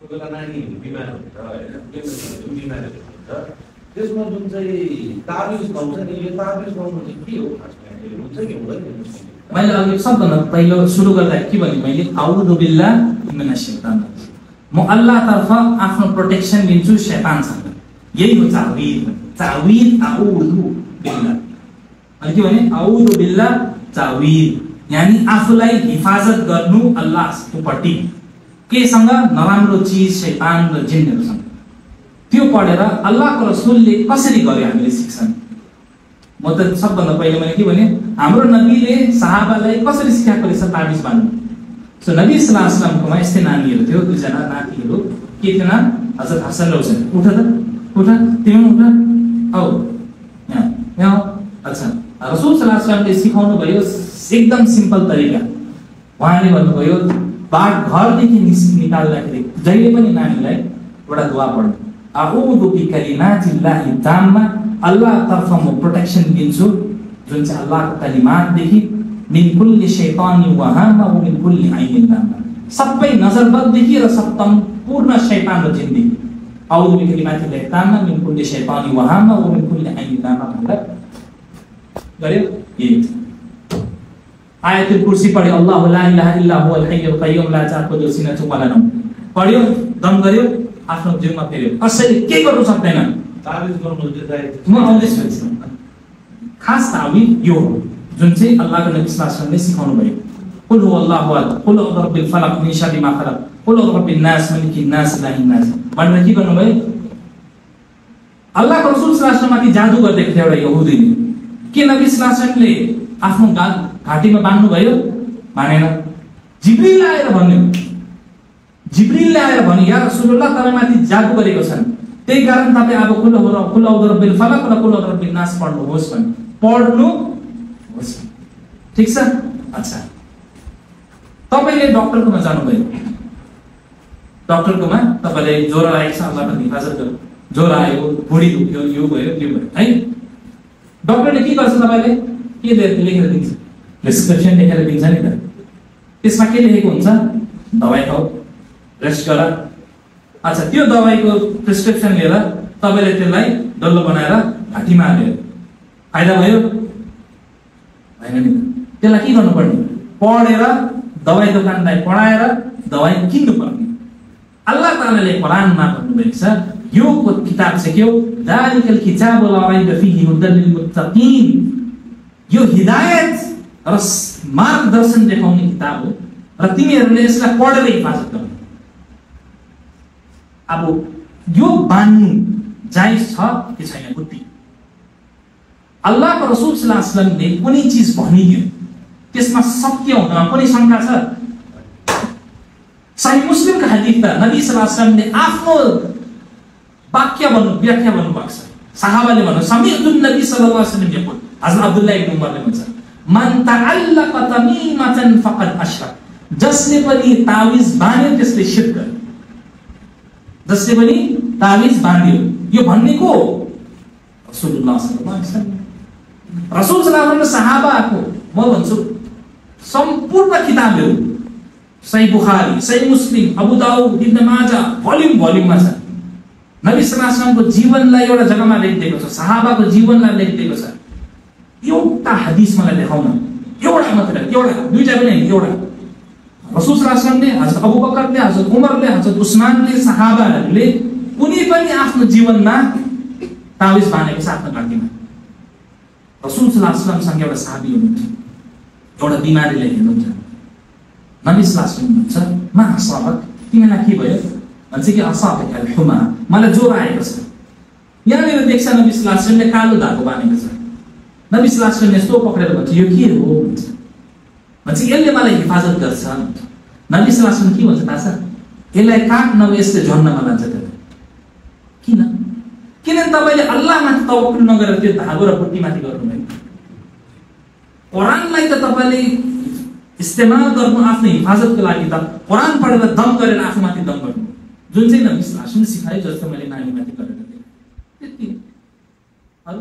बेला नानीहरू बिमार हुन्छ होइन बिमारहरू हुन्छ त्यसमा जुन चाहिँ ताबिज गाउँछ नि यो ताबिज गाउनु चाहिँ के हो खासमा हुन्छ कि हुँदैन मैले अघि सबभन्दा पहिलो सुरु गर्दा के भने मैले आउदु बिल्लाह मिनश शैतान म अल्लाह तर्फ आफ्नो प्रोटेक्सन लिन्छु शैतानसँग यही हो तावीद आउदु बिल्लाह अनि के भने आउदु बिल्लाह तावीद यानी आफूलाई हिफाजत गर्नु अल्लाहप्रति केसँग नराम्रो चीज शैतान र जिनहरुसँग त्यो पढेर अल्लाहको रसुलले कसरी गर्यो हामीले सिक्छन् म त सबभन्दा पहिले मैले के भने हाम्रो नबीले सहाबालाई कसरी सिकाएको रहेछ ताबिज बान्नु सो नबी सल्लल्लाहु अलैहि वसल्लमकोमा यस्तै नानीहरू थियो दुईजना नातिहरू के थिएन हजरत हसन र हुसैन उठ तिमी उठ आऊ यहाँ अच्छा रसूल सल्लल्लाहु अलैहि वसल्लमले सिकाउनु भयो एकदम सिम्पल तरिका उहाँले भन्नुभयो बाट घरदेखि निकाल्दाखेरि जहिले पनि नानीलाई एउटा दुआ पढ्नु अऊदु बिकलिमातिल्लाहि ताम्मा अल्लाह तर्फ म प्रोटेक्सन दिन्छु जुन चाहिँ अल्लाहको कलिमातदेखि मिन कुल्ली शैतानी व हामा व मिन कुल्ली आइनिन लामा सबै नजरबददेखि र सम्पूर्ण शैतान र जिनदेखि अऊदु बिकलिमातिल्लाहि ताम्मा मिन कुल्ली शैतानी व हामा व मिन कुल्ली आइनिन लामा भनेर गर्यो यही आयतुल कुर्सी पढ्यो अल्लाहु ला इलाहा इल्ला हुवल हय्युल कय्युम ला ताखुदुहु सिनतुन वला नौम पढ्यो दम गर्यो आफ्नो जिउमा फेर्यो कसैले के गर्नु सक्दैन ताबिज गर्नु चाहिँ म आउँदैछु खास ताबिज यो हो जुन चाहिँ अल्लाहको नबी सल्लल्लाहु अलैहि वसल्लमले सिकाउनु भयो कुल हुवल्लाहु अहद कुल अउज़ु बिरब्बिल फलक मिन शर्रि मा खलक कुल अउज़ु बिरब्बिन नास मलिकिन नास इलाहिन नास भनेर के गर्नु भयो अल्लाहको रसूल सल्लल्लाहु अलैहि वसल्लम माथि जादु गर्दै थियो एउटा यहुदीले के नबी सल्लल्लाहु अलैहि वसल्लमले आफ्नो घाटीमा बान्नु भयो मानेन जिब्रील आएर भन्यो या रसूलुल्लाह तपाईमाथि जादु गरेको छन् त्यही कारण तपाईं अब कुल अउज़ु बिरब्बिल फलक र कुल अउज़ु बिरब्बिन नास पढ्नुहोस् भन्छ पढ्नुहोस् ठीक छ अच्छा तपाईले डाक्टरकोमा जानुभयो डाक्टरकोमा तपाईले ज्वरो आएको छ अल्लाहको हिफाजत गर्नु ज्वरो आयो भुँडी दुख्यो यो भयो त्यो भयो है डाक्टरले के गर्छ तपाईले के लेखेर दिन्छ प्रिस्क्रिप्सन लेखेर दिन्छ नि त त्यसमा के लेखेको हुन्छ दबाई खाऊ रेस्ट गर अच्छा त्यो दबाईको प्रिस्क्रिप्सन लिएर तपाईले त्यसलाई डल्लो बनाएर घाँटीमा हाल्यो फाइदा भयो हैन नि त्यसलाई के गर्नु पर्ने पढेर दबाई दोकानलाई पढाएर दबाई किन्नु पर्ने अल्लाह ताआलाले कुरानमा भन्नुभएको छ यो किताब चाहिँ के हो दालिकल किताब ला रैब फीहि हुदल लिल मुत्तकीन यो हिदायत र मार्गदर्शन देखाउने किताब हो र तिमीहरूले यसलाई पढेर हिफाजत गर्नु अब यो बान्नु जायज छ कि छैन बुद्धि अल्लाहको रसूल सल्लल्लाहु अलैहि वसल्लमले कुनै चीज भनिदियो त्यसमा सत्य हुँदैन कुनै शंका छ सही मुस्लिमको हदीस त नबी सल्लल्लाहु अलैहि वसल्लमले आफ्नो व्याख्या भन्नु भएको छ सहाबाले भन्नु समीअतुन नबी सल्लल्लाहु अलैहि वसल्लम यकुल हजरत अब्दुल्लाह इब्न उमरले भन्छ मन तअल्लक तमीमतन फकद अशरक जसले पनि ताविज बान्यो त्यसले शिर्क गर्यो जसले पनि ताविज बान्यो यो भन्ने को रसूलुल्लाह सल्लल्लाहु अलैहि वसल्लम रसूल सल्लल्लाहु अलैहि वसल्लम सहाबाको म भन्छु सम्पूर्ण किताबहरू सही बुखारी सही मुस्लिम अबू दाऊद इब्न माजा भोल्युममा छ नबी सल्लल्लाहु अलैहि वसल्लमको जीवनलाई एउटा जग्गामा लेखिदिएको छ सहाबाको जीवनलाई लेखिदिएको छ एउटा हदीस मलाई देखाउन एउटा मात्र एउटा दुईटा पनि हैन एउटा रसूल सल्लल्लाहु अलैहि वसल्लमले हजरत अबू बकरले हजरत उमरले हजरत उस्मानले सहाबाहरूले कुनै पनि आफ्नो जीवनमा ताविज बानेको छ आफ्नो घाँटीमा रसूल सल्लल्लाहु अलैहि वसल्लमसँग एउटा सहाबी हुनुहुन्थ्यो एउटा बिमारीले हेर्नुहुन्छ नबी सल्लल्लाहु अलैहि वसल्लम भन्छ मा असबक तिमीलाई के भयो भन्छ कि असबक अलहुमा मलाई ज्वरो आएको छ यहाँनिर देख्छ नबी सल्लल्लाहु अलैहि वसल्लमले कालो धागो बानेको छ नबी सल्लल्लाहु अलैहि वसल्लम यस्तो पक्रेर भन्छ यो के हो भन्छ यसले मलाई हिफाजत गर्छ नबी सल्लल्लाहु अलैहि वसल्लम के भन्छ थाहा छ यसलाई काट नभए यसले झन्नमा लान्छ त्यसलाई किन तपाईले अल्लाहमाथि तवक्कुल नगरेर त्यो धागो र बुट्टीमाथि गर्नुभयो कुरानलाई त तपाईले इस्तेमाल गर्नु आफ्नो हिफाजतको लागि त कुरान पढेर दम गरेर आफूमाथि दम गर्नु जुन चाहिँ नबी सल्लल्लाहु अलैहि वसल्लमले सिकाए जस्तो मैले नानीमाथि गरेर त्यति अरु